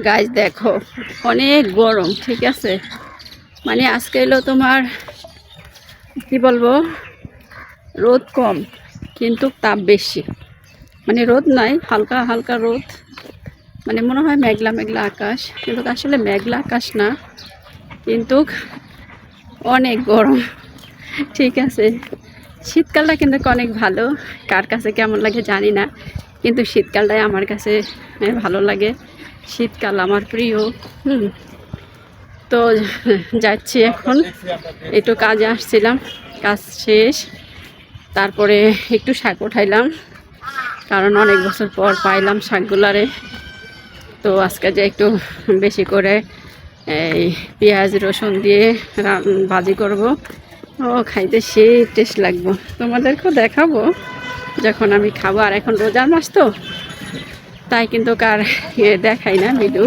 গাছ দেখো অনেক গরম, ঠিক আছে। মানে আজকে এলো তোমার কি বলবো, রোদ কম কিন্তু তাপ বেশি। মানে রোদ নাই, হালকা হালকা রোদ। মানে মনে হয় মেঘলা মেঘলা আকাশ, কিন্তু আসলে মেঘলা আকাশ না, কিন্তু অনেক গরম, ঠিক আছে। শীতকালটা কিন্তু অনেক ভালো, কার কাছে কেমন লাগে জানি না, কিন্তু শীতকালটাই আমার কাছে ভালো লাগে। শীতকাল আমার প্রিয়। তো যাচ্ছি এখন, একটু কাজে আসছিলাম, কাজ শেষ, তারপরে একটু শাক উঠাইলাম, কারণ অনেক বছর পর পাইলাম শাকগুলারে। তো আজকে যে একটু বেশি করে এই পেঁয়াজ রসুন দিয়ে ভাজি করব, ও খাইতে সেই টেস্ট লাগবে। তোমাদেরকেও দেখাবো যখন আমি খাবো। আর এখন রোজার মাস তো, তাই কিন্তু কার দেখাই না ভিডিও,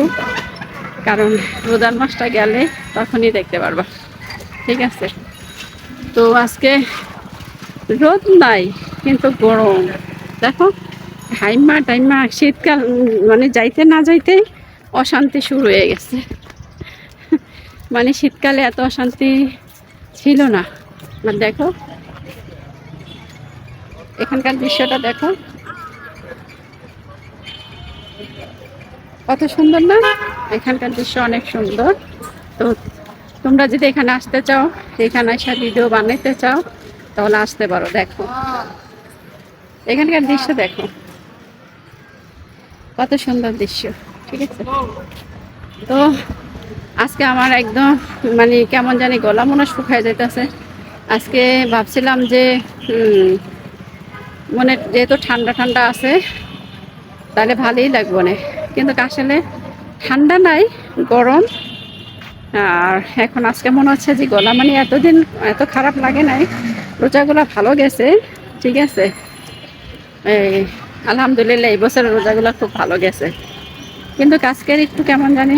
কারণ রোজার মাসটা গেলে তখনই দেখতে পারবা, ঠিক আছে। তো আজকে রোদ নাই কিন্তু গরম দেখো, হাইমা টাইমা শীতকাল মানে যাইতে না যাইতে অশান্তি শুরু হয়ে গেছে। মানে শীতকালে এত অশান্তি ছিল না। আর দেখো এখানকার দৃশ্যটা দেখো, কত সুন্দর না? এখানকার দৃশ্য অনেক সুন্দর। তো তোমরা যদি এখানে আসতে চাও, এখানে এসে ভিডিও বানাইতে চাও, তাহলে আসতে পারো। দেখো এখানকার দৃশ্য দেখো, কত সুন্দর দৃশ্য, ঠিক আছে। তো আজকে আমার একদম মানে কেমন জানি গলা মনে শুকায় যেতেছে। আজকে ভাবছিলাম যে মনে যেহেতু ঠান্ডা ঠান্ডা আছে তাহলে ভালোই লাগবো না, কিন্তু আসলে ঠান্ডা নাই, গরম। আর এখন আজকে মনে হচ্ছে যে গলা মানে এতদিন এত খারাপ লাগে নাই, রোজাগুলো ভালো গেছে, ঠিক আছে। এই আলহামদুলিল্লাহ এই বছরের রোজাগুলো খুব ভালো গেছে, কিন্তু আজকের একটু কেমন জানি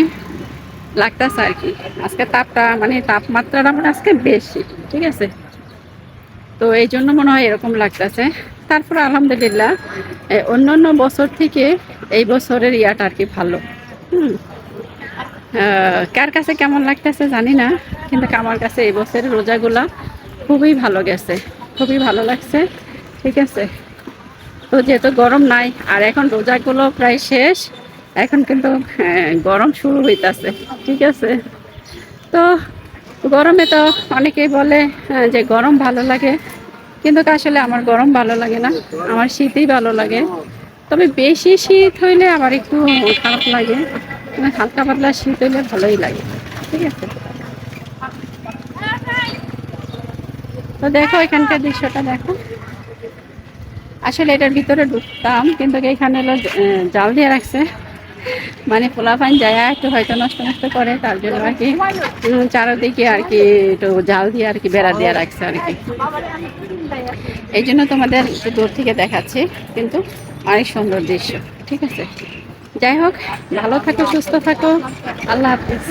লাগতেছে আর কি। আজকে তাপটা মানে তাপমাত্রাটা মানে আজকে বেশি, ঠিক আছে। তো এই জন্য মনে হয় এরকম লাগতেছে। তারপরে আলহামদুলিল্লাহ অন্যান্য বছর থেকে এই বছরের ইয়াটা আর কি ভালো। কার কাছে কেমন লাগতেছে জানি না, কিন্তু আমার কাছে এই বছরের রোজাগুলা খুবই ভালো গেছে, খুবই ভালো লাগছে, ঠিক আছে। তো যেহেতু গরম নাই, আর এখন রোজাগুলো প্রায় শেষ, এখন কিন্তু গরম শুরু হইতাছে, ঠিক আছে। তো গরমে তো অনেকেই বলে যে গরম ভালো লাগে, কিন্তু আসলে আমার গরম ভালো লাগে না, আমার শীতই ভালো লাগে। তবে বেশি শীত হইলে আমার একটু খারাপ লাগে, হালকা পাতলা শীত হইলে ভালোই লাগে, ঠিক আছে। তো দেখো এখানকার দৃশ্যটা দেখো, আসলে এটার ভিতরে ঢুকতাম, কিন্তু এখানে হলো জাল দিয়ে রাখছে, মানে পোলাপান যায় একটু হয়তো নষ্ট নষ্ট করে, তার জন্য আর কি চারদিকে আর কি একটু জাল দিয়ে আর কি বেড়া দিয়ে রাখছে আর কি। এই জন্য তোমাদের একটু দূর থেকে দেখাচ্ছি, কিন্তু অনেক সুন্দর দৃশ্য, ঠিক আছে। যাই হোক, ভালো থাকো, সুস্থ থাকো, আল্লাহ হাফিজ।